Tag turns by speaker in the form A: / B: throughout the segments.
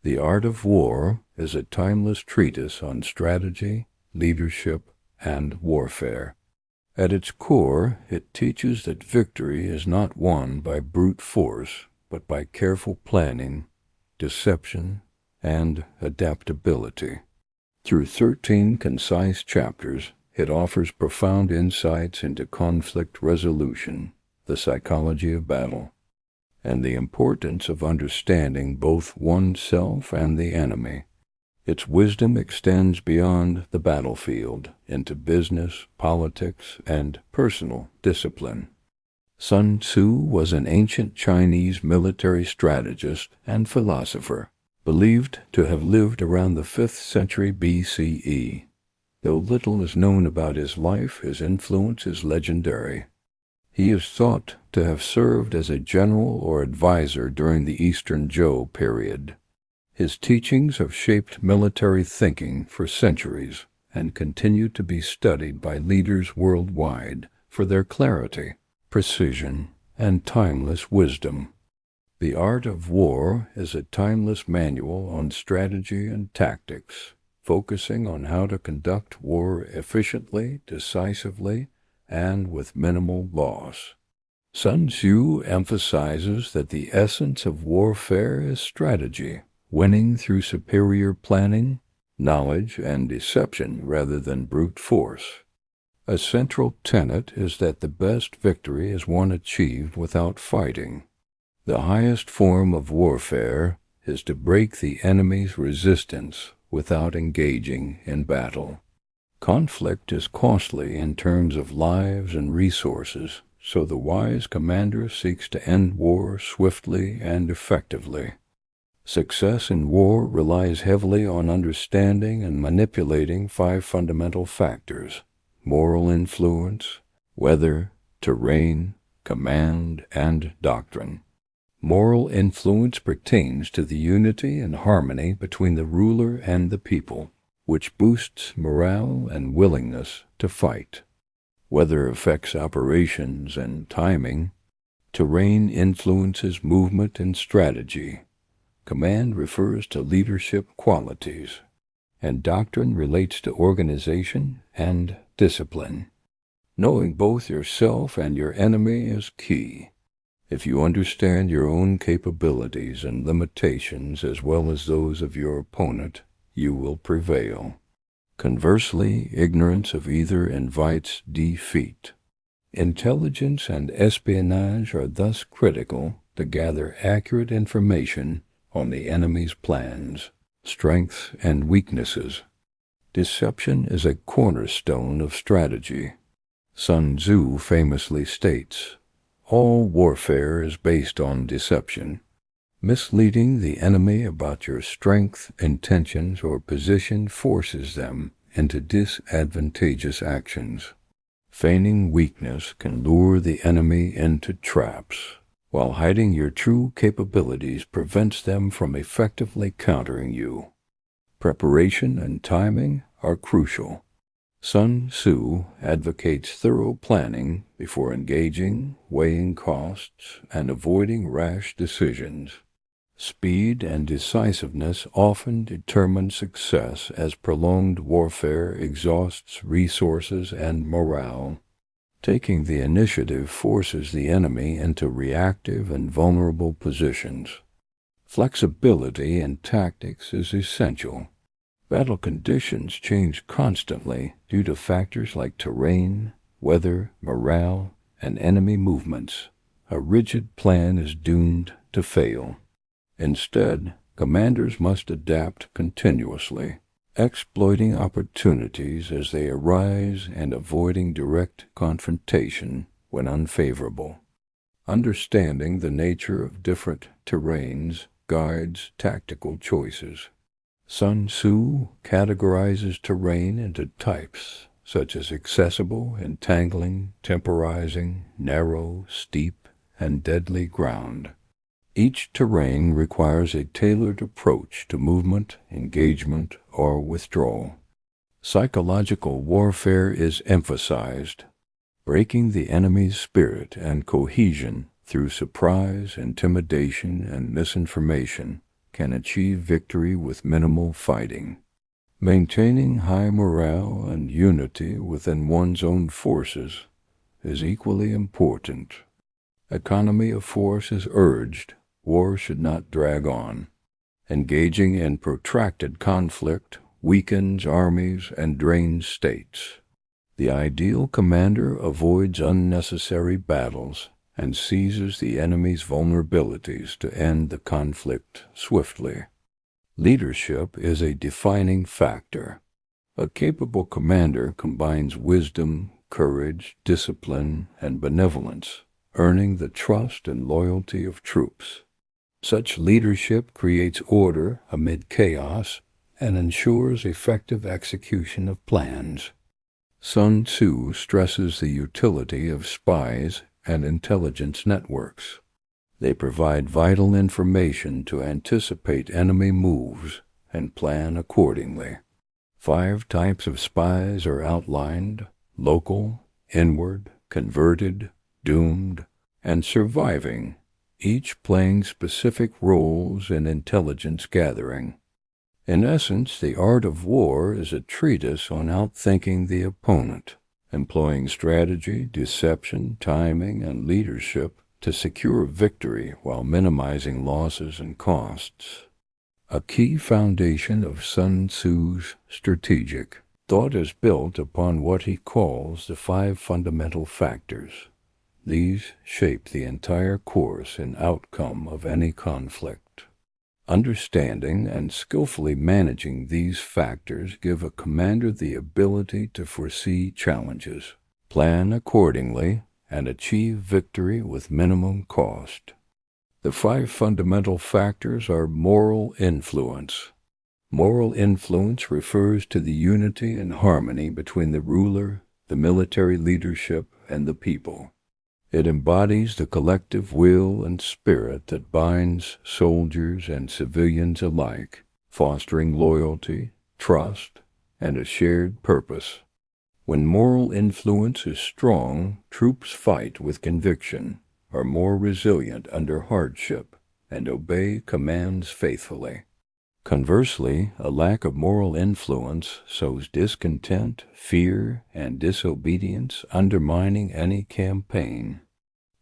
A: The Art of War is a timeless treatise on strategy, leadership, and warfare. At its core, it teaches that victory is not won by brute force, but by careful planning, deception, and adaptability. Through 13 concise chapters, it offers profound insights into conflict resolution, the psychology of battle, and the importance of understanding both oneself and the enemy. Its wisdom extends beyond the battlefield into business, politics, and personal discipline. Sun Tzu was an ancient Chinese military strategist and philosopher, believed to have lived around the 5th century BCE. Though little is known about his life, his influence is legendary. He is thought to have served as a general or advisor during the Eastern Zhou period. His teachings have shaped military thinking for centuries and continue to be studied by leaders worldwide for their clarity, precision, and timeless wisdom. The Art of War is a timeless manual on strategy and tactics, focusing on how to conduct war efficiently, decisively, and with minimal loss. Sun Tzu emphasizes that the essence of warfare is strategy, winning through superior planning, knowledge, and deception rather than brute force. A central tenet is that the best victory is one achieved without fighting. The highest form of warfare is to break the enemy's resistance without engaging in battle. Conflict is costly in terms of lives and resources, so the wise commander seeks to end war swiftly and effectively. Success in war relies heavily on understanding and manipulating 5 fundamental factors: moral influence, weather, terrain, command, and doctrine. Moral influence pertains to the unity and harmony between the ruler and the people, which boosts morale and willingness to fight. Weather affects operations and timing. Terrain influences movement and strategy. Command refers to leadership qualities, and doctrine relates to organization and discipline. Knowing both yourself and your enemy is key. If you understand your own capabilities and limitations as well as those of your opponent, you will prevail. Conversely, ignorance of either invites defeat. Intelligence and espionage are thus critical to gather accurate information on the enemy's plans, strengths, and weaknesses. Deception is a cornerstone of strategy. Sun Tzu famously states, "All warfare is based on deception." Misleading the enemy about your strength, intentions, or position forces them into disadvantageous actions. Feigning weakness can lure the enemy into traps, while hiding your true capabilities prevents them from effectively countering you. Preparation and timing are crucial. Sun Tzu advocates thorough planning before engaging, weighing costs, and avoiding rash decisions. Speed and decisiveness often determine success as prolonged warfare exhausts resources and morale. Taking the initiative forces the enemy into reactive and vulnerable positions. Flexibility in tactics is essential. Battle conditions change constantly due to factors like terrain, weather, morale, and enemy movements. A rigid plan is doomed to fail. Instead, commanders must adapt continuously, exploiting opportunities as they arise and avoiding direct confrontation when unfavorable. Understanding the nature of different terrains guides tactical choices. Sun Tzu categorizes terrain into types such as accessible, entangling, temporizing, narrow, steep, and deadly ground. Each terrain requires a tailored approach to movement, engagement, or withdrawal. Psychological warfare is emphasized, breaking the enemy's spirit and cohesion through surprise, intimidation, and misinformation can achieve victory with minimal fighting. Maintaining high morale and unity within one's own forces is equally important. Economy of force is urged. War should not drag on. Engaging in protracted conflict weakens armies and drains states. The ideal commander avoids unnecessary battles and seizes the enemy's vulnerabilities to end the conflict swiftly. Leadership is a defining factor. A capable commander combines wisdom, courage, discipline, and benevolence, earning the trust and loyalty of troops. Such leadership creates order amid chaos and ensures effective execution of plans. Sun Tzu stresses the utility of spies and intelligence networks. They provide vital information to anticipate enemy moves and plan accordingly. 5 types of spies are outlined: local, inward, converted, doomed, and surviving, each playing specific roles in intelligence gathering. In essence, the art of war is a treatise on outthinking the opponent, employing strategy, deception, timing, and leadership to secure victory while minimizing losses and costs. A key foundation of Sun Tzu's strategic thought is built upon what he calls the 5 fundamental factors. These shape the entire course and outcome of any conflict. Understanding and skillfully managing these factors give a commander the ability to foresee challenges, plan accordingly, and achieve victory with minimum cost. The 5 fundamental factors are moral influence. Moral influence refers to the unity and harmony between the ruler, the military leadership, and the people. It embodies the collective will and spirit that binds soldiers and civilians alike, fostering loyalty, trust, and a shared purpose. When moral influence is strong, troops fight with conviction, are more resilient under hardship, and obey commands faithfully. Conversely, a lack of moral influence sows discontent, fear, and disobedience, undermining any campaign.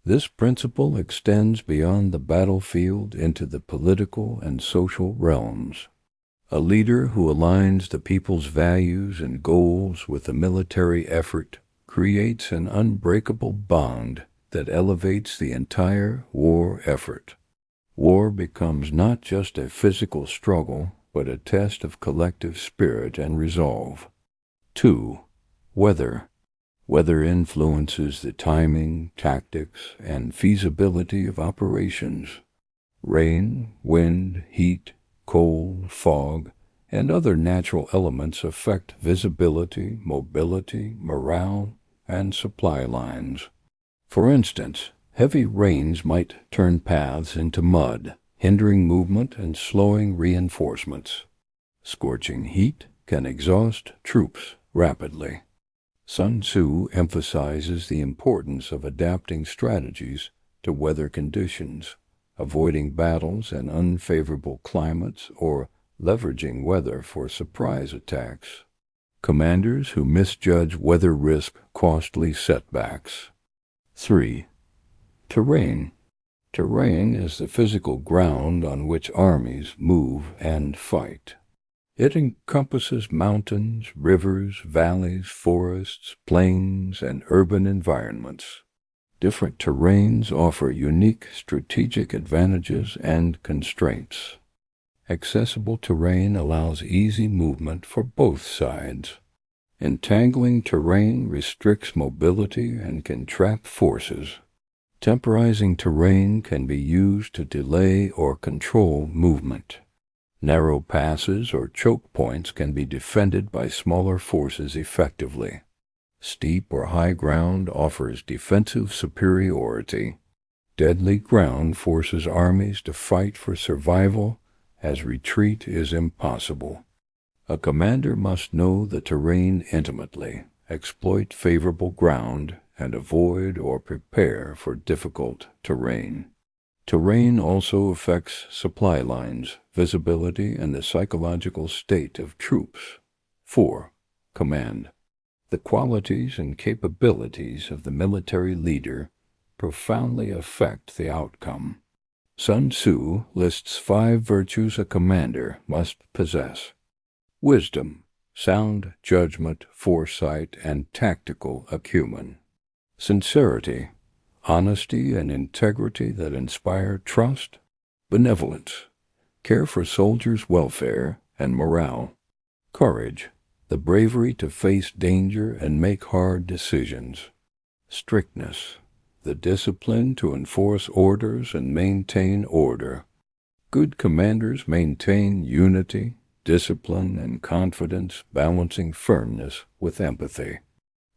A: This principle extends beyond the battlefield into the political and social realms. A leader who aligns the people's values and goals with the military effort creates an unbreakable bond that elevates the entire war effort. War becomes not just a physical struggle, but a test of collective spirit and resolve. 2. Weather. Weather influences the timing, tactics, and feasibility of operations. Rain, wind, heat, cold, fog, and other natural elements affect visibility, mobility, morale, and supply lines. For instance, heavy rains might turn paths into mud, hindering movement and slowing reinforcements. Scorching heat can exhaust troops rapidly. Sun Tzu emphasizes the importance of adapting strategies to weather conditions, avoiding battles in unfavorable climates, or leveraging weather for surprise attacks. Commanders who misjudge weather risk costly setbacks. 3. Terrain. Terrain is the physical ground on which armies move and fight. It encompasses mountains, rivers, valleys, forests, plains, and urban environments. Different terrains offer unique strategic advantages and constraints. Accessible terrain allows easy movement for both sides. Entangling terrain restricts mobility and can trap forces. Temporizing terrain can be used to delay or control movement. Narrow passes or choke points can be defended by smaller forces effectively. Steep or high ground offers defensive superiority. Deadly ground forces armies to fight for survival, as retreat is impossible. A commander must know the terrain intimately, exploit favorable ground, and avoid or prepare for difficult terrain. Terrain also affects supply lines, visibility, and the psychological state of troops. 4. Command. The qualities and capabilities of the military leader profoundly affect the outcome. Sun Tzu lists 5 virtues a commander must possess: wisdom, sound judgment, foresight, and tactical acumen; sincerity, honesty and integrity that inspire trust; benevolence, care for soldiers' welfare and morale; courage, the bravery to face danger and make hard decisions; strictness, the discipline to enforce orders and maintain order. Good commanders maintain unity, discipline, and confidence, balancing firmness with empathy.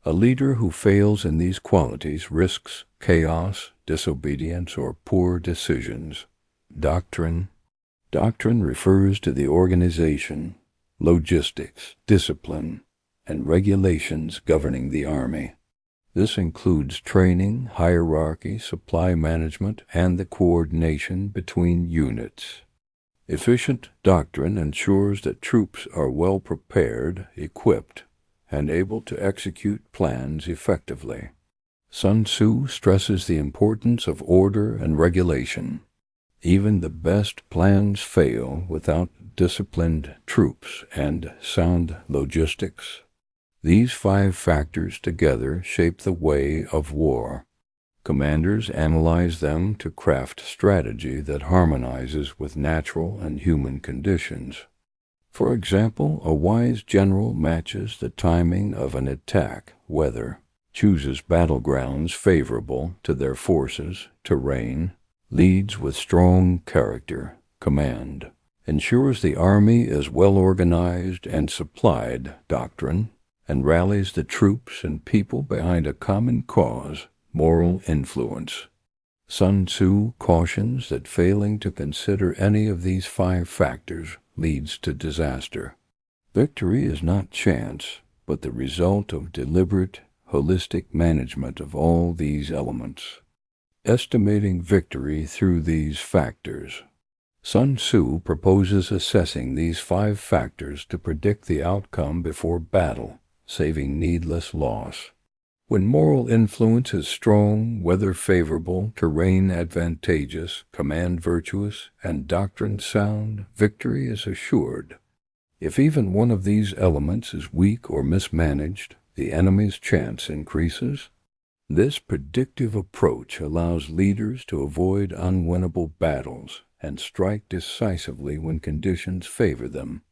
A: A leader who fails in these qualities risks chaos, disobedience, or poor decisions. Doctrine. Doctrine refers to the organization, logistics, discipline, and regulations governing the army. This includes training, hierarchy, supply management, and the coordination between units. Efficient doctrine ensures that troops are well prepared, equipped, and able to execute plans effectively. Sun Tzu stresses the importance of order and regulation. Even the best plans fail without disciplined troops and sound logistics. These 5 factors together shape the way of war. Commanders analyze them to craft strategy that harmonizes with natural and human conditions. For example, a wise general matches the timing of an attack, weather, chooses battlegrounds favorable to their forces, terrain, leads with strong character, command, ensures the army is well organized and supplied, doctrine, and rallies the troops and people behind a common cause, moral influence. Sun Tzu cautions that failing to consider any of these 5 factors leads to disaster. Victory is not chance, but the result of deliberate, holistic management of all these elements. Estimating victory through these factors. Sun Tzu proposes assessing these 5 factors to predict the outcome before battle, saving needless loss. When moral influence is strong, weather favorable, terrain advantageous, command virtuous, and doctrine sound, victory is assured. If even one of these elements is weak or mismanaged, the enemy's chance increases. This predictive approach allows leaders to avoid unwinnable battles and strike decisively when conditions favor them.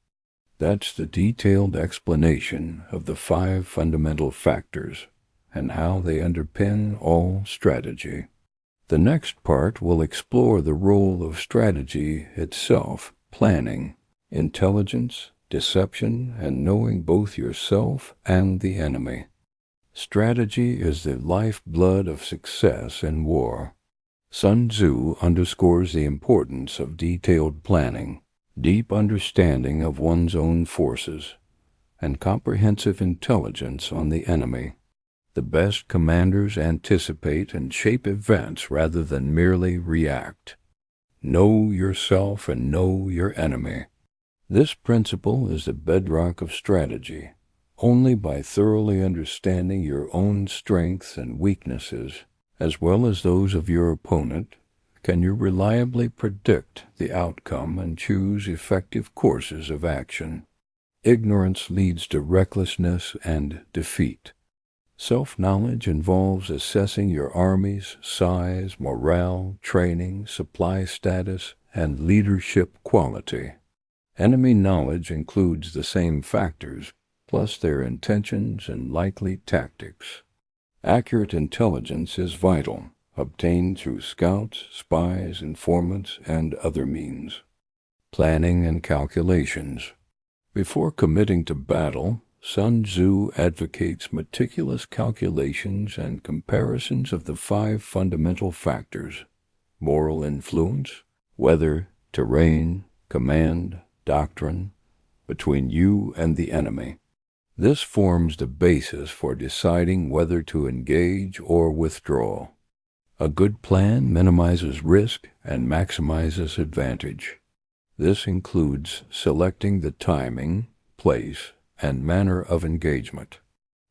A: That's the detailed explanation of the 5 fundamental factors and how they underpin all strategy. The next part will explore the role of strategy itself, planning, intelligence, deception, and knowing both yourself and the enemy. Strategy is the lifeblood of success in war. Sun Tzu underscores the importance of detailed planning, deep understanding of one's own forces, and comprehensive intelligence on the enemy. The best commanders anticipate and shape events rather than merely react. Know yourself and know your enemy. This principle is the bedrock of strategy. Only by thoroughly understanding your own strengths and weaknesses, as well as those of your opponent, can you reliably predict the outcome and choose effective courses of action. Ignorance leads to recklessness and defeat. Self-knowledge involves assessing your army's size, morale, training, supply status, and leadership quality. Enemy knowledge includes the same factors, plus their intentions and likely tactics. Accurate intelligence is vital, obtained through scouts, spies, informants, and other means. Planning and calculations. Before committing to battle, Sun Tzu advocates meticulous calculations and comparisons of the 5 fundamental factors: moral influence, weather, terrain, command, doctrine, between you and the enemy. This forms the basis for deciding whether to engage or withdraw. A good plan minimizes risk and maximizes advantage. This includes selecting the timing, place, and manner of engagement.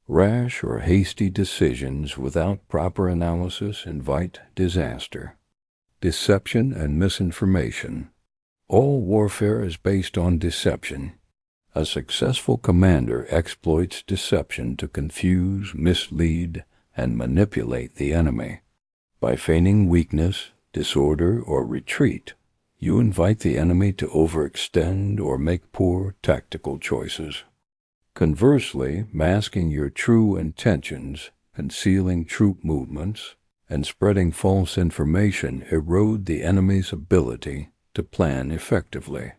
A: Rash or hasty decisions without proper analysis invite disaster. Deception and misinformation. All warfare is based on deception. A successful commander exploits deception to confuse, mislead, and manipulate the enemy. By feigning weakness, disorder, or retreat, you invite the enemy to overextend or make poor tactical choices. Conversely, masking your true intentions, concealing troop movements, and spreading false information erode the enemy's ability to plan effectively.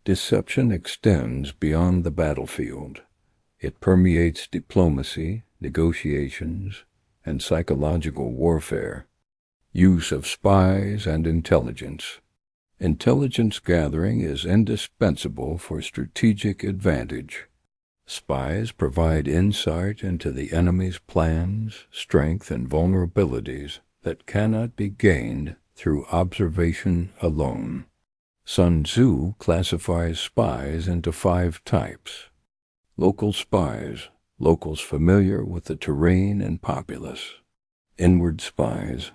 A: Deception extends beyond the battlefield. It permeates diplomacy, negotiations, and psychological warfare. Use of spies and intelligence. Intelligence gathering is indispensable for strategic advantage. Spies provide insight into the enemy's plans, strength, and vulnerabilities that cannot be gained through observation alone. Sun Tzu classifies spies into 5 types. Local spies, locals familiar with the terrain and populace. Inward spies,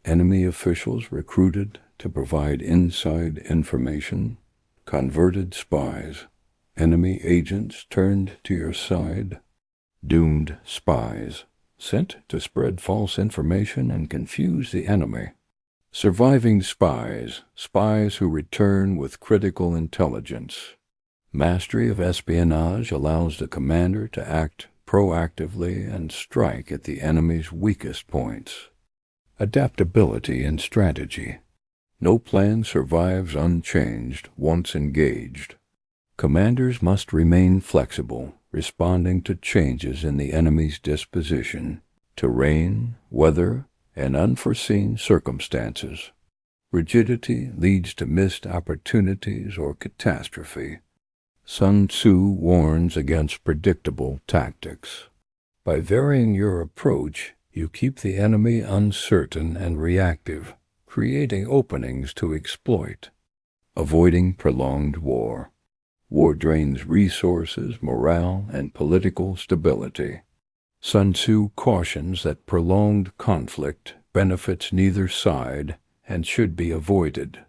A: enemy officials recruited to provide inside information. Converted spies, enemy agents turned to your side. Doomed spies, sent to spread false information and confuse the enemy. Surviving spies, spies who return with critical intelligence. Mastery of espionage allows the commander to act proactively and strike at the enemy's weakest points. Adaptability and strategy. No plan survives unchanged once engaged. Commanders must remain flexible, responding to changes in the enemy's disposition, terrain, weather, and unforeseen circumstances. Rigidity leads to missed opportunities or catastrophe. Sun Tzu warns against predictable tactics. By varying your approach, you keep the enemy uncertain and reactive, creating openings to exploit. Avoiding prolonged war. War drains resources, morale, and political stability. Sun Tzu cautions that prolonged conflict benefits neither side and should be avoided.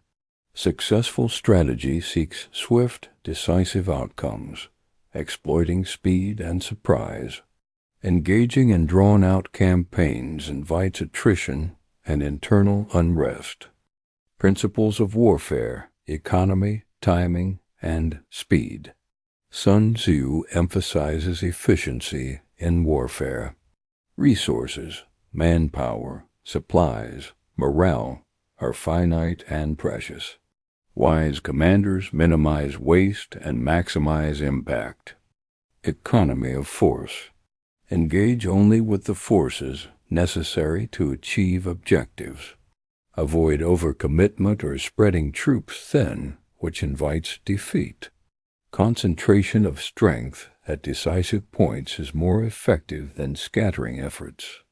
A: Successful strategy seeks swift, decisive outcomes, exploiting speed and surprise. Engaging in drawn-out campaigns invites attrition and internal unrest. Principles of warfare, economy, timing, and speed. Sun Tzu emphasizes efficiency in warfare. Resources, manpower, supplies, morale are finite and precious. Wise commanders minimize waste and maximize impact. Economy of force. Engage only with the forces necessary to achieve objectives. Avoid overcommitment or spreading troops thin, which invites defeat. Concentration of strength at decisive points is more effective than scattering efforts.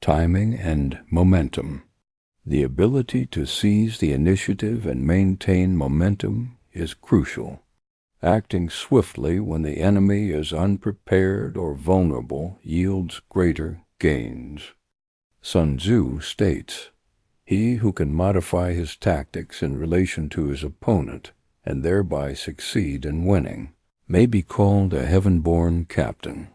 A: Timing and momentum. The ability to seize the initiative and maintain momentum is crucial. Acting swiftly when the enemy is unprepared or vulnerable yields greater gains. Sun Tzu states, "He who can modify his tactics in relation to his opponent and thereby succeed in winning may be called a heaven-born captain."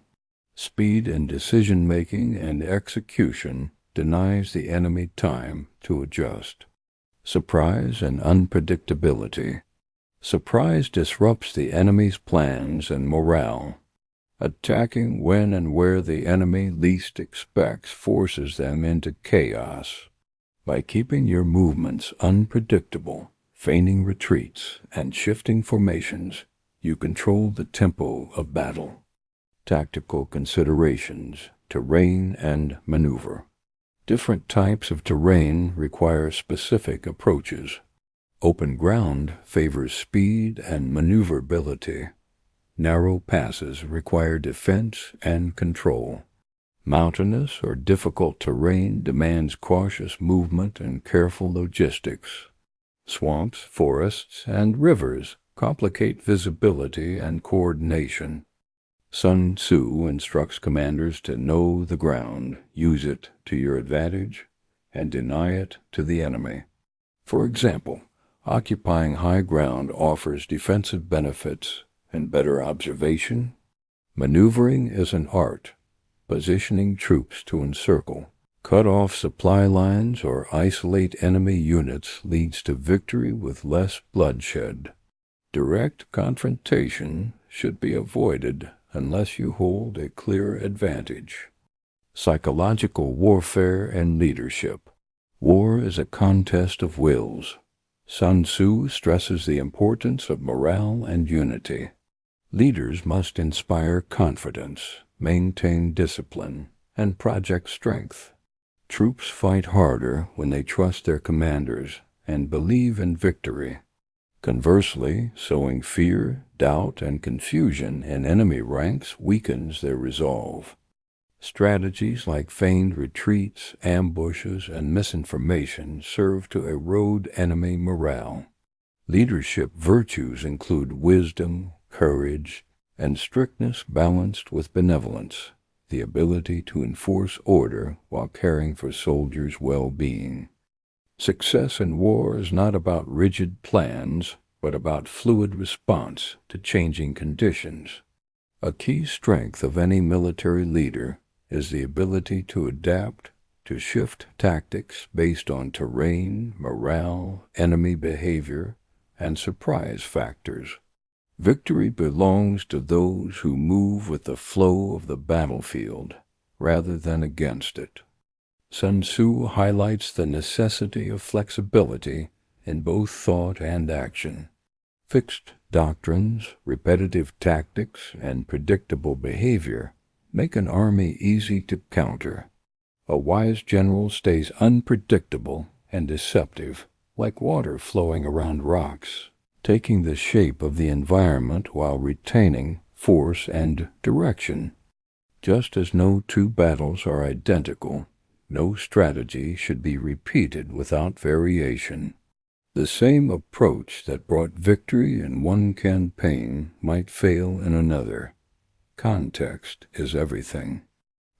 A: Speed in decision-making and execution denies the enemy time to adjust. Surprise and unpredictability. Surprise disrupts the enemy's plans and morale. Attacking when and where the enemy least expects forces them into chaos. By keeping your movements unpredictable, feigning retreats, and shifting formations, you control the tempo of battle. Tactical considerations, terrain and maneuver. Different types of terrain require specific approaches. Open ground favors speed and maneuverability. Narrow passes require defense and control. Mountainous or difficult terrain demands cautious movement and careful logistics. Swamps, forests, and rivers complicate visibility and coordination. Sun Tzu instructs commanders to know the ground, use it to your advantage, and deny it to the enemy. For example, occupying high ground offers defensive benefits and better observation. Maneuvering is an art. Positioning troops to encircle, cut off supply lines, or isolate enemy units leads to victory with less bloodshed. Direct confrontation should be avoided unless you hold a clear advantage. Psychological warfare and leadership. War is a contest of wills. Sun Tzu stresses the importance of morale and unity. Leaders must inspire confidence, maintain discipline, and project strength. Troops fight harder when they trust their commanders and believe in victory. Conversely, sowing fear, doubt, and confusion in enemy ranks weakens their resolve. Strategies like feigned retreats, ambushes, and misinformation serve to erode enemy morale. Leadership virtues include wisdom, courage, and strictness balanced with benevolence, the ability to enforce order while caring for soldiers' well-being. Success in war is not about rigid plans, but about fluid response to changing conditions. A key strength of any military leader is the ability to adapt, to shift tactics based on terrain, morale, enemy behavior, and surprise factors. Victory belongs to those who move with the flow of the battlefield rather than against it. Sun Tzu highlights the necessity of flexibility in both thought and action. Fixed doctrines, repetitive tactics, and predictable behavior make an army easy to counter. A wise general stays unpredictable and deceptive, like water flowing around rocks, taking the shape of the environment while retaining force and direction. Just as no two battles are identical, no strategy should be repeated without variation. The same approach that brought victory in one campaign might fail in another. Context is everything.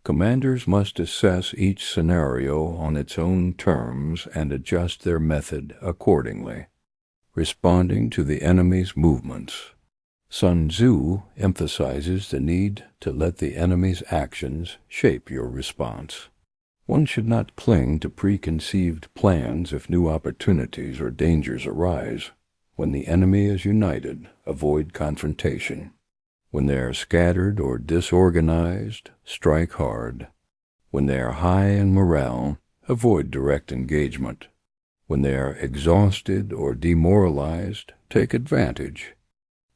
A: Commanders must assess each scenario on its own terms and adjust their method accordingly. Responding to the enemy's movements. Sun Tzu emphasizes the need to let the enemy's actions shape your response. One should not cling to preconceived plans if new opportunities or dangers arise. When the enemy is united, avoid confrontation. When they are scattered or disorganized, strike hard. When they are high in morale, avoid direct engagement. When they are exhausted or demoralized, take advantage.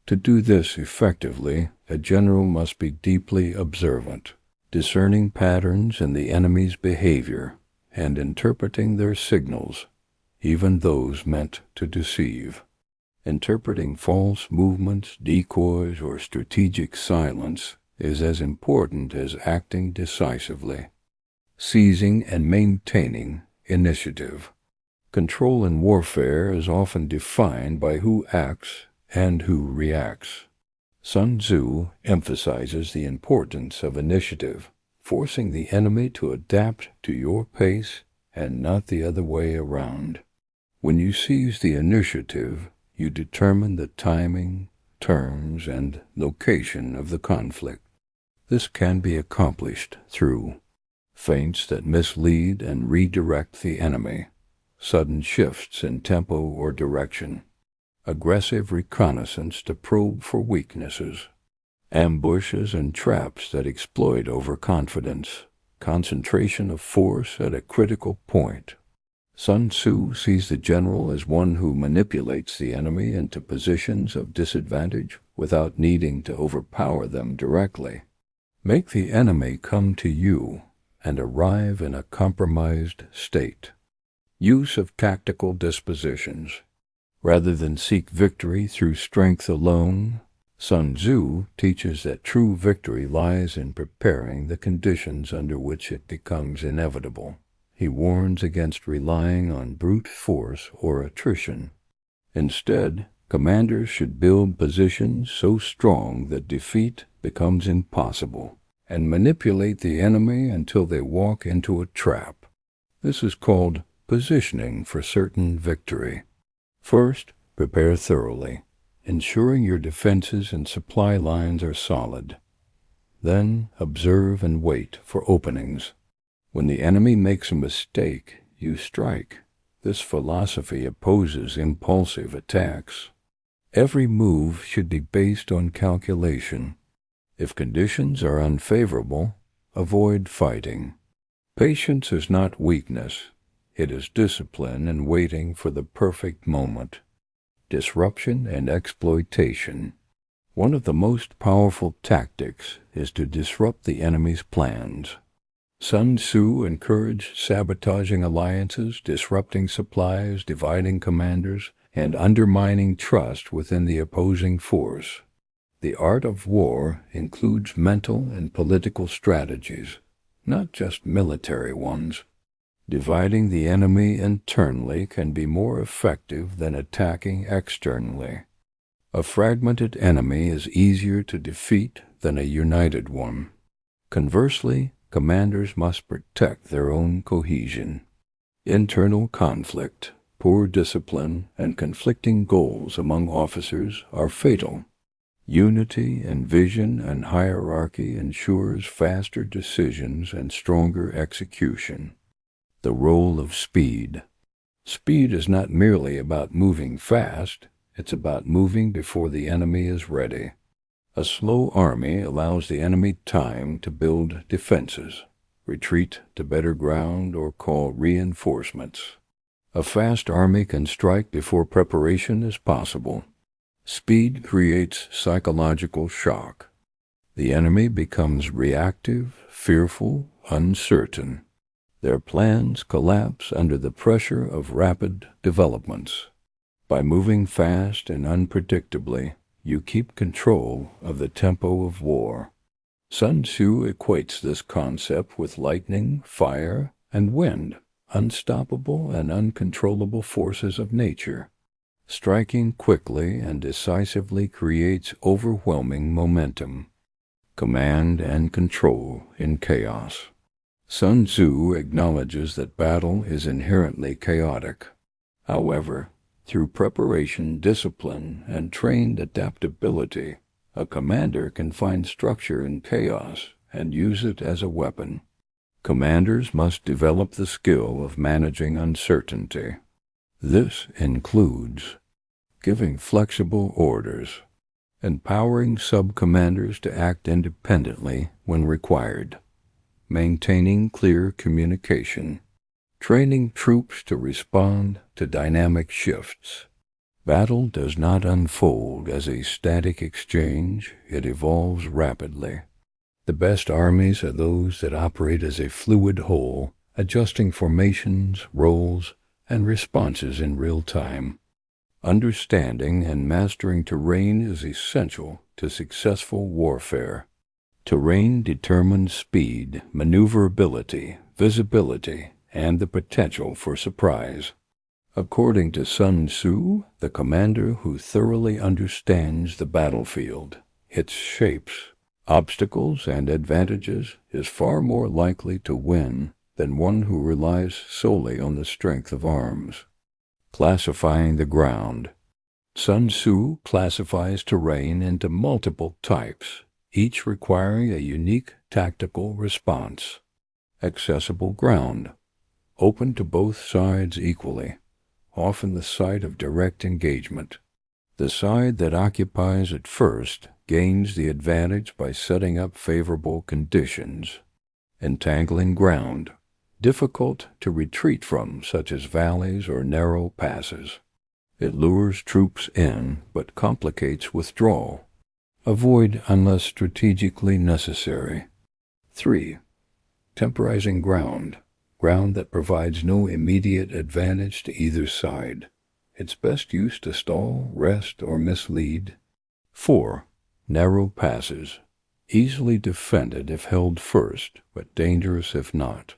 A: To do this effectively, a general must be deeply observant, discerning patterns in the enemy's behavior and interpreting their signals, even those meant to deceive. Interpreting false movements, decoys, or strategic silence is as important as acting decisively. Seizing and maintaining initiative. Control in warfare is often defined by who acts and who reacts. Sun Tzu emphasizes the importance of initiative, forcing the enemy to adapt to your pace and not the other way around. When you seize the initiative, you determine the timing, terms, and location of the conflict. This can be accomplished through feints that mislead and redirect the enemy, sudden shifts in tempo or direction, aggressive reconnaissance to probe for weaknesses, ambushes and traps that exploit overconfidence, concentration of force at a critical point. Sun Tzu sees the general as one who manipulates the enemy into positions of disadvantage without needing to overpower them directly. Make the enemy come to you and arrive in a compromised state. Use of tactical dispositions. Rather than seek victory through strength alone, Sun Tzu teaches that true victory lies in preparing the conditions under which it becomes inevitable. He warns against relying on brute force or attrition. Instead, commanders should build positions so strong that defeat becomes impossible, and manipulate the enemy until they walk into a trap. This is called positioning for certain victory. First, prepare thoroughly, ensuring your defenses and supply lines are solid. Then, observe and wait for openings. When the enemy makes a mistake, you strike. This philosophy opposes impulsive attacks. Every move should be based on calculation. If conditions are unfavorable, avoid fighting. Patience is not weakness. It is discipline and waiting for the perfect moment. Disruption and exploitation. One of the most powerful tactics is to disrupt the enemy's plans. Sun Tzu encouraged sabotaging alliances, disrupting supplies, dividing commanders, and undermining trust within the opposing force. The art of war includes mental and political strategies, not just military ones. Dividing the enemy internally can be more effective than attacking externally. A fragmented enemy is easier to defeat than a united one. Conversely, commanders must protect their own cohesion. Internal conflict, poor discipline, and conflicting goals among officers are fatal. Unity in vision and hierarchy ensures faster decisions and stronger execution. The role of speed. Speed is not merely about moving fast, it's about moving before the enemy is ready. A slow army allows the enemy time to build defenses, retreat to better ground, or call reinforcements. A fast army can strike before preparation is possible. Speed creates psychological shock. The enemy becomes reactive, fearful, uncertain. Their plans collapse under the pressure of rapid developments. By moving fast and unpredictably, you keep control of the tempo of war. Sun Tzu equates this concept with lightning, fire, and wind, unstoppable and uncontrollable forces of nature. Striking quickly and decisively creates overwhelming momentum, command and control in chaos. Sun Tzu acknowledges that battle is inherently chaotic. However, through preparation, discipline, and trained adaptability, a commander can find structure in chaos and use it as a weapon. Commanders must develop the skill of managing uncertainty. This includes giving flexible orders, empowering sub-commanders to act independently when required, maintaining clear communication, training troops to respond to dynamic shifts. Battle does not unfold as a static exchange, it evolves rapidly. The best armies are those that operate as a fluid whole, adjusting formations, roles, and responses in real time. Understanding and mastering terrain is essential to successful warfare. Terrain determines speed, maneuverability, visibility, and the potential for surprise. According to Sun Tzu, the commander who thoroughly understands the battlefield, its shapes, obstacles, and advantages is far more likely to win than one who relies solely on the strength of arms. Classifying the ground. Sun Tzu classifies terrain into multiple types, each requiring a unique tactical response. Accessible ground. Open to both sides equally, often the site of direct engagement. The side that occupies it first gains the advantage by setting up favorable conditions. Entangling ground. Difficult to retreat from, such as valleys or narrow passes. It lures troops in, but complicates withdrawal. Avoid unless strategically necessary. 3. Temporizing ground. Ground that provides no immediate advantage to either side. It's best used to stall, rest, or mislead. 4. Narrow passes, easily defended if held first, but dangerous if not.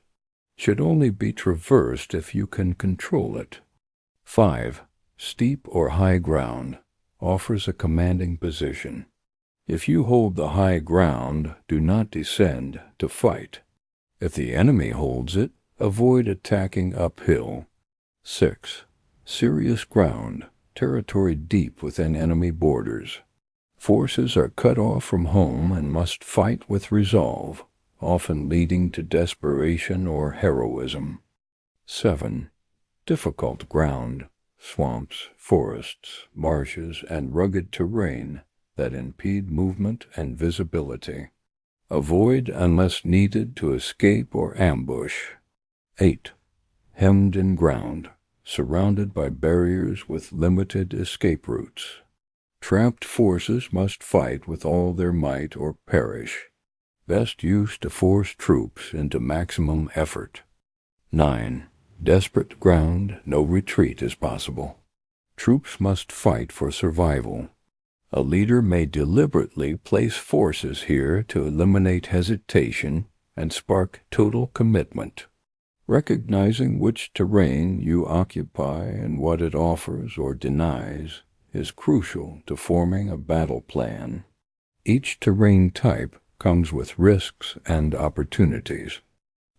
A: Should only be traversed if you can control it. 5. Steep or high ground offers a commanding position. If you hold the high ground, do not descend to fight. If the enemy holds it, avoid attacking uphill. 6. Serious ground, territory deep within enemy borders. Forces are cut off from home and must fight with resolve, often leading to desperation or heroism. 7. Difficult ground, swamps, forests, marshes, and rugged terrain that impede movement and visibility. Avoid unless needed to escape or ambush. 8. Hemmed in ground, surrounded by barriers with limited escape routes. Trapped forces must fight with all their might or perish. Best used to force troops into maximum effort. 9. Desperate ground, no retreat is possible. Troops must fight for survival. A leader may deliberately place forces here to eliminate hesitation and spark total commitment. Recognizing which terrain you occupy and what it offers or denies is crucial to forming a battle plan. Each terrain type comes with risks and opportunities.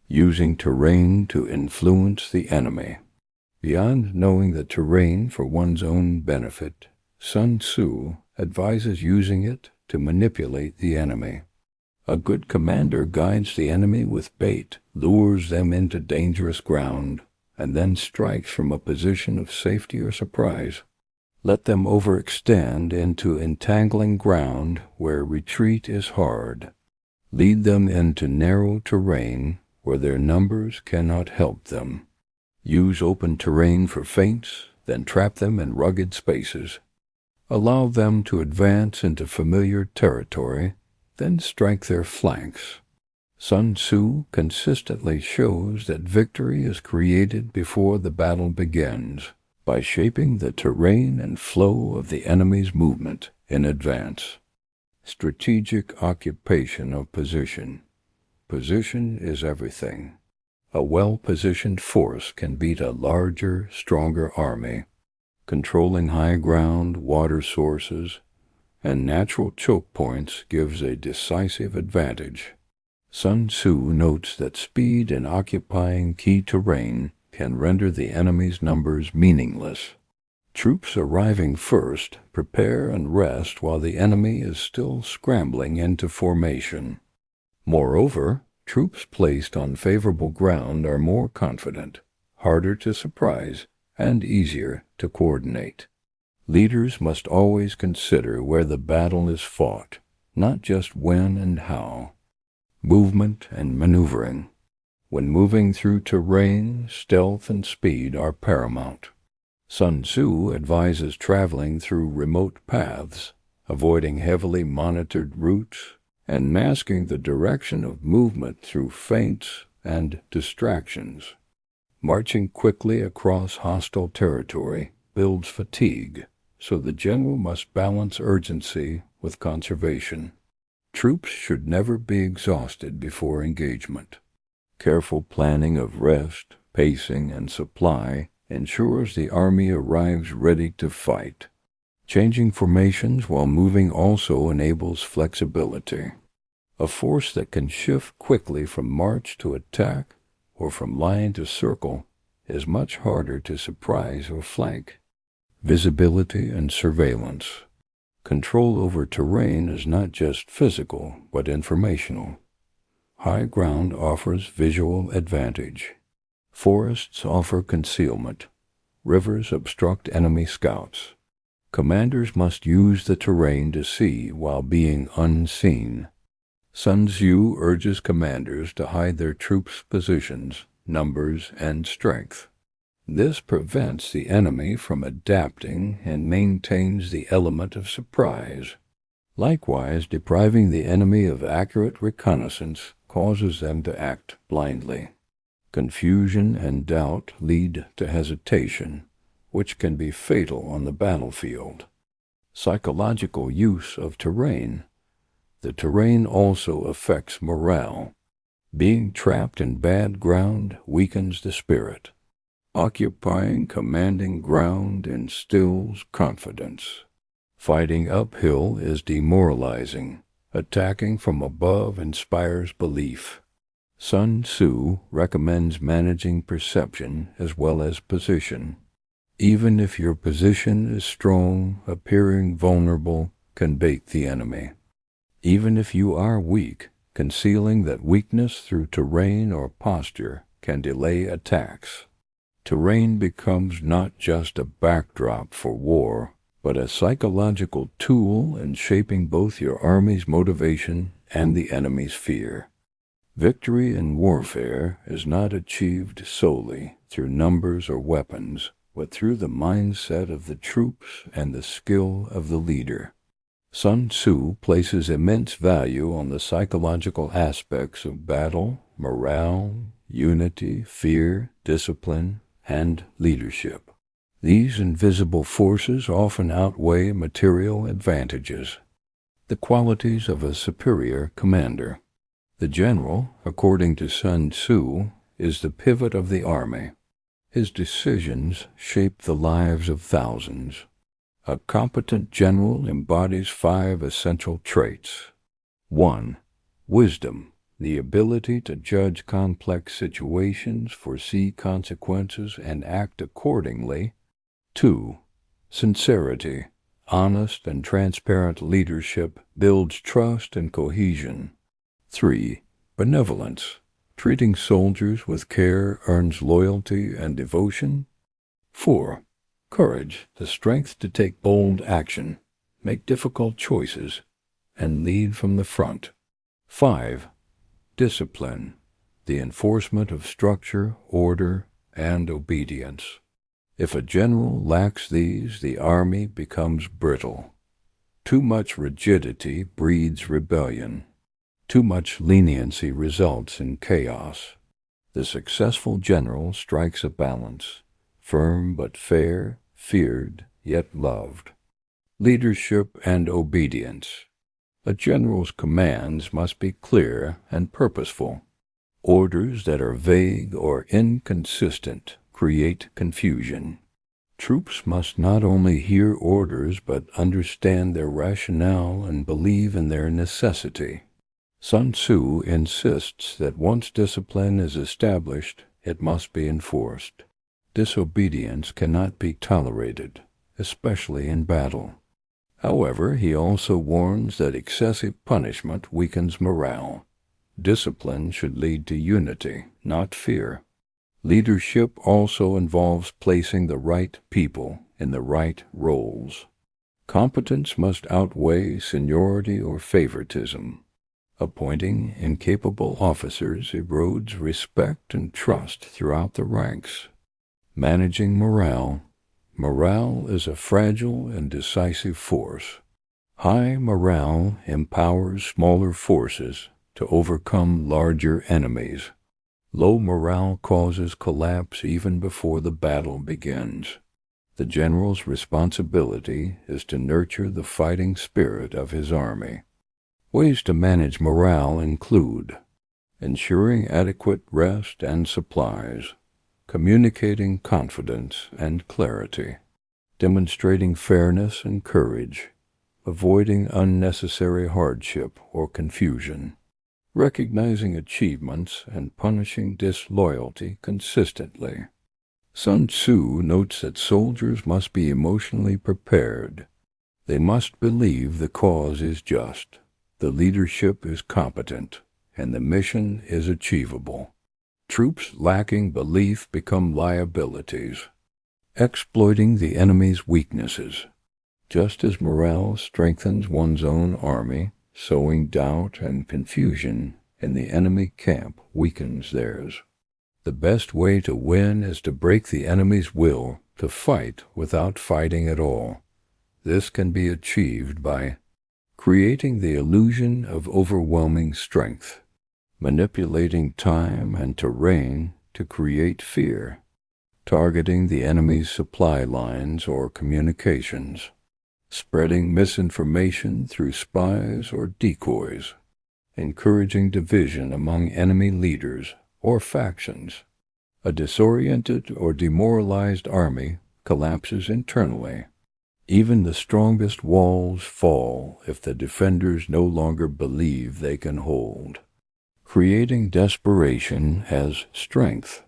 A: Using terrain to influence the enemy. Beyond knowing the terrain for one's own benefit, Sun Tzu advises using it to manipulate the enemy. A good commander guides the enemy with bait, lures them into dangerous ground, and then strikes from a position of safety or surprise. Let them overextend into entangling ground where retreat is hard. Lead them into narrow terrain where their numbers cannot help them. Use open terrain for feints, then trap them in rugged spaces. Allow them to advance into familiar territory, then strike their flanks. Sun Tzu consistently shows that victory is created before the battle begins, by shaping the terrain and flow of the enemy's movement in advance. Strategic occupation of position. Position is everything. A well-positioned force can beat a larger, stronger army. Controlling high ground, water sources, and natural choke points gives a decisive advantage. Sun Tzu notes that speed in occupying key terrain can render the enemy's numbers meaningless. Troops arriving first prepare and rest while the enemy is still scrambling into formation. Moreover, troops placed on favorable ground are more confident, harder to surprise, and easier to coordinate. Leaders must always consider where the battle is fought, not just when and how. Movement and maneuvering. When moving through terrain, stealth and speed are paramount. Sun Tzu advises traveling through remote paths, avoiding heavily monitored routes, and masking the direction of movement through feints and distractions. Marching quickly across hostile territory builds fatigue, so the general must balance urgency with conservation. Troops should never be exhausted before engagement. Careful planning of rest, pacing, and supply ensures the army arrives ready to fight. Changing formations while moving also enables flexibility. A force that can shift quickly from march to attack or from line to circle is much harder to surprise or flank. Visibility and surveillance. Control over terrain is not just physical but informational. High ground offers visual advantage. Forests offer concealment. Rivers obstruct enemy scouts. Commanders must use the terrain to see while being unseen. Sun Tzu urges commanders to hide their troops' positions, numbers, and strength. This prevents the enemy from adapting and maintains the element of surprise. Likewise, depriving the enemy of accurate reconnaissance causes them to act blindly. Confusion and doubt lead to hesitation, which can be fatal on the battlefield. Psychological use of terrain. The terrain also affects morale. Being trapped in bad ground weakens the spirit. Occupying commanding ground instills confidence. Fighting uphill is demoralizing. Attacking from above inspires belief. Sun Tzu recommends managing perception as well as position. Even if your position is strong, appearing vulnerable can bait the enemy. Even if you are weak, concealing that weakness through terrain or posture can delay attacks. Terrain becomes not just a backdrop for war, but a psychological tool in shaping both your army's motivation and the enemy's fear. Victory in warfare is not achieved solely through numbers or weapons, but through the mindset of the troops and the skill of the leader. Sun Tzu places immense value on the psychological aspects of battle, morale, unity, fear, discipline, and leadership. These invisible forces often outweigh material advantages. The qualities of a superior commander. The general, according to Sun Tzu, is the pivot of the army. His decisions shape the lives of thousands. A competent general embodies 5 essential traits. 1. Wisdom, the ability to judge complex situations, foresee consequences, and act accordingly. 2. Sincerity, honest and transparent leadership builds trust and cohesion. 3. Benevolence, treating soldiers with care earns loyalty and devotion. 4. Courage, the strength to take bold action, make difficult choices, and lead from the front. 5. Discipline, the enforcement of structure, order, and obedience. If a general lacks these, the army becomes brittle. Too much rigidity breeds rebellion. Too much leniency results in chaos. The successful general strikes a balance. Firm but fair, feared yet loved. Leadership and obedience. A general's commands must be clear and purposeful. Orders that are vague or inconsistent create confusion. Troops must not only hear orders but understand their rationale and believe in their necessity. Sun Tzu insists that once discipline is established, it must be enforced. Disobedience cannot be tolerated, especially in battle. However, he also warns that excessive punishment weakens morale. Discipline should lead to unity, not fear. Leadership also involves placing the right people in the right roles. Competence must outweigh seniority or favoritism. Appointing incapable officers erodes respect and trust throughout the ranks. Managing morale. Morale is a fragile and decisive force. High morale empowers smaller forces to overcome larger enemies. Low morale causes collapse even before the battle begins. The general's responsibility is to nurture the fighting spirit of his army. Ways to manage morale include ensuring adequate rest and supplies, communicating confidence and clarity, demonstrating fairness and courage, avoiding unnecessary hardship or confusion, recognizing achievements and punishing disloyalty consistently. Sun Tzu notes that soldiers must be emotionally prepared. They must believe the cause is just, the leadership is competent, and the mission is achievable. Troops lacking belief become liabilities. Exploiting the enemy's weaknesses. Just as morale strengthens one's own army, sowing doubt and confusion in the enemy camp weakens theirs. The best way to win is to break the enemy's will to fight without fighting at all. This can be achieved by creating the illusion of overwhelming strength, manipulating time and terrain to create fear, targeting the enemy's supply lines or communications, spreading misinformation through spies or decoys, encouraging division among enemy leaders or factions. A disoriented or demoralized army collapses internally. Even the strongest walls fall if the defenders no longer believe they can hold. Creating desperation as strength.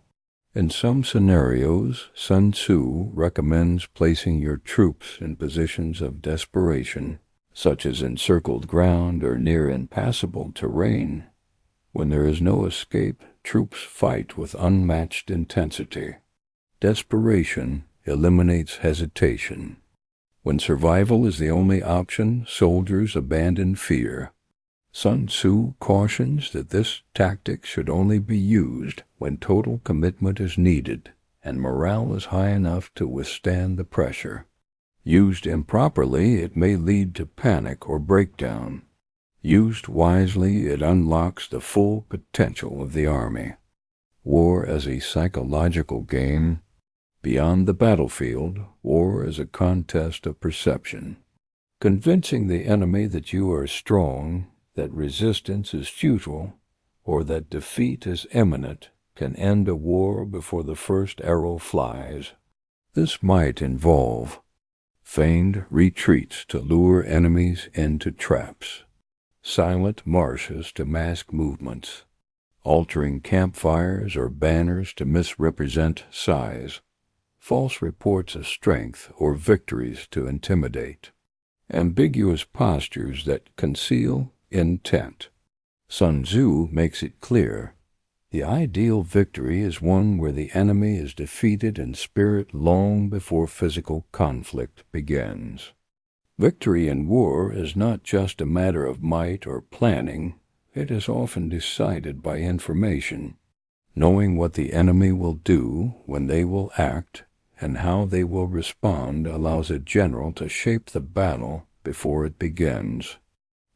A: In some scenarios, Sun Tzu recommends placing your troops in positions of desperation, such as encircled ground or near impassable terrain. When there is no escape, troops fight with unmatched intensity. Desperation eliminates hesitation. When survival is the only option, soldiers abandon fear. Sun Tzu cautions that this tactic should only be used when total commitment is needed and morale is high enough to withstand the pressure. Used improperly, it may lead to panic or breakdown. Used wisely, it unlocks the full potential of the army. War as a psychological game. Beyond the battlefield, war is a contest of perception. Convincing the enemy that you are strong, that resistance is futile, or that defeat is imminent can end a war before the first arrow flies. This might involve feigned retreats to lure enemies into traps, silent marches to mask movements, altering campfires or banners to misrepresent size, false reports of strength or victories to intimidate, ambiguous postures that conceal intent. Sun Tzu makes it clear, the ideal victory is one where the enemy is defeated in spirit long before physical conflict begins. Victory in war is not just a matter of might or planning, it is often decided by information. Knowing what the enemy will do, when they will act, and how they will respond allows a general to shape the battle before it begins.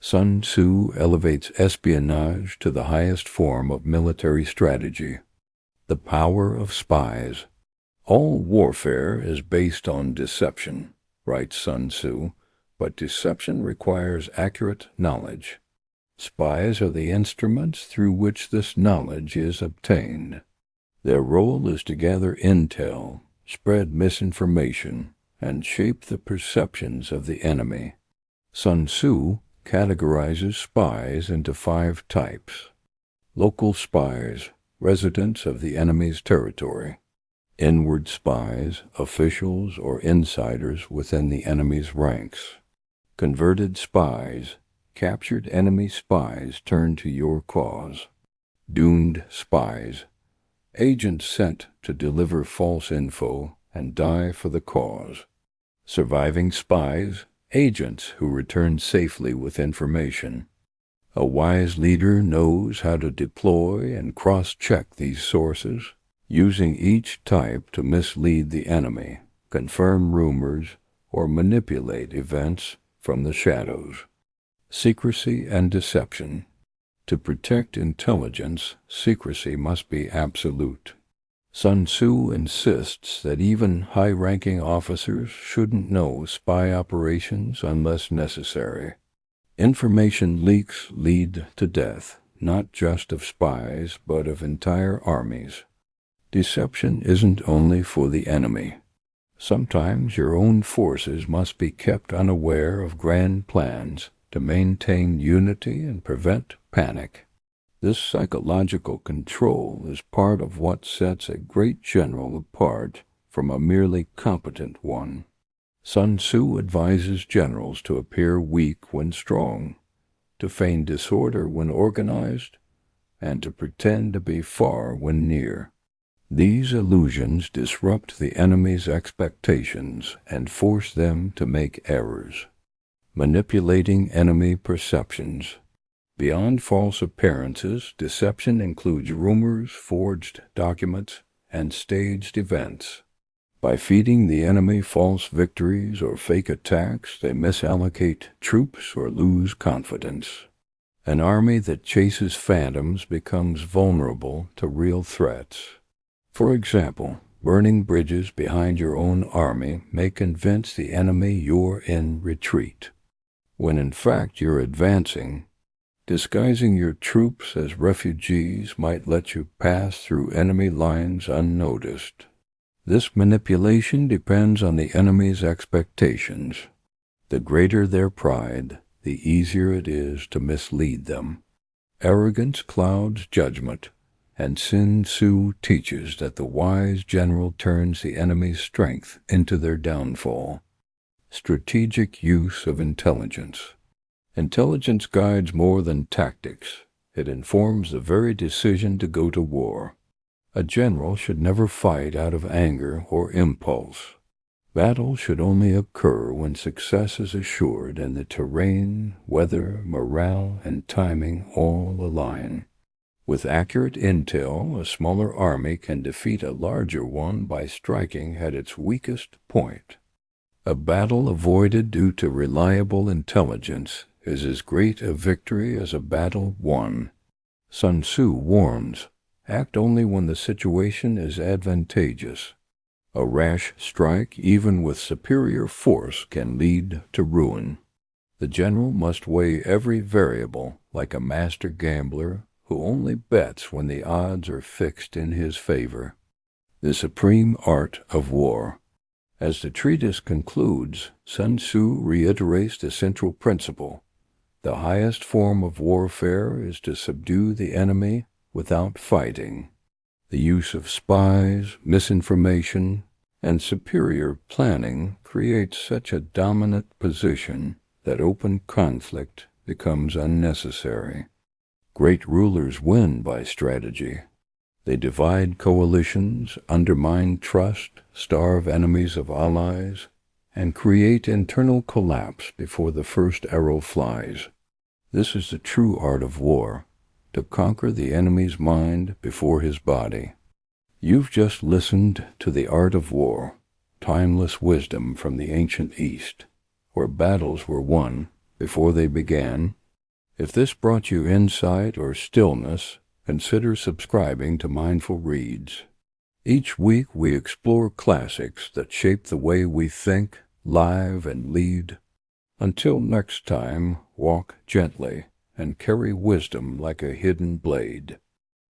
A: Sun Tzu elevates espionage to the highest form of military strategy. The power of spies. All warfare is based on deception, writes Sun Tzu, but deception requires accurate knowledge. Spies are the instruments through which this knowledge is obtained. Their role is to gather intel, spread misinformation, and shape the perceptions of the enemy. Sun Tzu categorizes spies into 5 types. Local spies, residents of the enemy's territory. Inward spies, officials or insiders within the enemy's ranks. Converted spies, captured enemy spies turned to your cause. Doomed spies, agents sent to deliver false info and die for the cause. Surviving spies, agents who return safely with information. A wise leader knows how to deploy and cross-check these sources, using each type to mislead the enemy, confirm rumors, or manipulate events from the shadows. Secrecy and deception. To protect intelligence, secrecy must be absolute. Sun Tzu insists that even high-ranking officers shouldn't know spy operations unless necessary. Information leaks lead to death, not just of spies, but of entire armies. Deception isn't only for the enemy. Sometimes your own forces must be kept unaware of grand plans to maintain unity and prevent panic. This psychological control is part of what sets a great general apart from a merely competent one. Sun Tzu advises generals to appear weak when strong, to feign disorder when organized, and to pretend to be far when near. These illusions disrupt the enemy's expectations and force them to make errors. Manipulating enemy perceptions. Beyond false appearances, deception includes rumors, forged documents, and staged events. By feeding the enemy false victories or fake attacks, they misallocate troops or lose confidence. An army that chases phantoms becomes vulnerable to real threats. For example, Burning bridges behind your own army may convince the enemy you're in retreat, when in fact you're advancing. Disguising your troops as refugees might let you pass through enemy lines unnoticed. This manipulation depends on the enemy's expectations. The greater their pride, the easier it is to mislead them. Arrogance clouds judgment, and Sun Tzu teaches that the wise general turns the enemy's strength into their downfall. Strategic use of intelligence. Intelligence guides more than tactics. It informs the very decision to go to war. A general should never fight out of anger or impulse. Battle should only occur when success is assured and the terrain, weather, morale, and timing all align. With accurate intel, a smaller army can defeat a larger one by striking at its weakest point. A battle avoided due to reliable intelligence is as great a victory as a battle won. Sun Tzu warns, act only when the situation is advantageous. A rash strike, even with superior force, can lead to ruin. The general must weigh every variable like a master gambler who only bets when the odds are fixed in his favor. The supreme art of war. As the treatise concludes, Sun Tzu reiterates the central principle. The highest form of warfare is to subdue the enemy without fighting. The use of spies, misinformation, and superior planning creates such a dominant position that open conflict becomes unnecessary. Great rulers win by strategy. They divide coalitions, undermine trust, starve enemies of allies, and create internal collapse before the first arrow flies. This is the true art of war, to conquer the enemy's mind before his body. You've just listened to The Art of War, timeless wisdom from the ancient East, where battles were won before they began. If this brought you insight or stillness, consider subscribing to Mindful Reads. Each week we explore classics that shape the way we think, live, and lead. Until next time, walk gently and carry wisdom like a hidden blade.